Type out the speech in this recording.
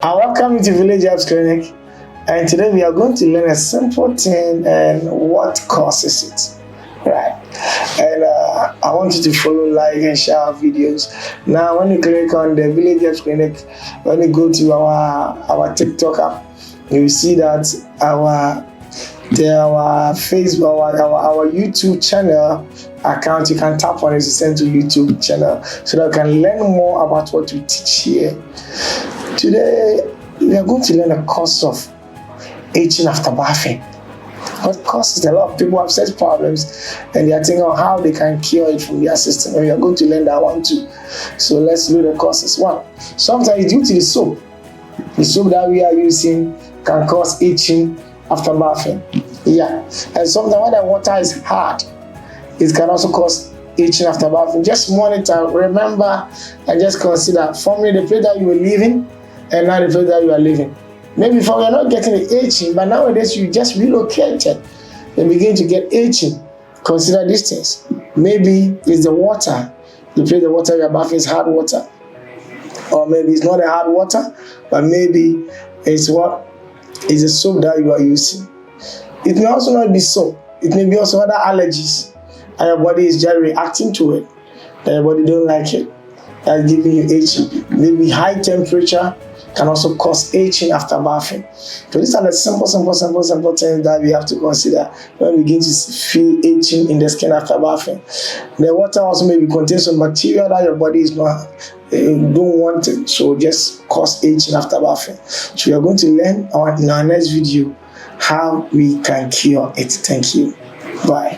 I welcome you to Village Herbs Clinic, and today we are going to learn a simple thing and what causes it, right? And I want you to follow, like, and share our videos. Now, when you click on the Village Herbs Clinic, when you go to our TikTok app, you will see that our Facebook, our YouTube channel account. You can tap on it to send to YouTube channel so that you can learn more about what we teach here. Today, we are going to learn the cause of itching after bathing. What causes a lot of people have such problems and they are thinking of how they can cure it from their system. And we are going to learn that one too. So let's do the causes. One, sometimes it's due to the soap. The soap that we are using can cause itching after bathing. Yeah. And sometimes when the water is hard, it can also cause itching after bathing. Just monitor, remember, and just consider formerly the place that you were living and now the place that you are living. Maybe before you're not getting the itching, but nowadays you just relocated and begin to get itching. Consider these things. Maybe it's the water. The place the water you're bathing is hard water. Or maybe it's not a hard water, but maybe it's what? It's the soap that you are using. It may also not be soap. It may be also other allergies. And your body is just reacting to it. And your body don't like it. That's giving you itching. Maybe high temperature can also cause itching after bathing. So these are the simple things that we have to consider when we begin to feel itching in the skin after bathing. The water also maybe contains some bacteria that your body is not don't want it, so just cause itching after bathing. So we are going to learn in our next video how we can cure it. Thank you. Bye.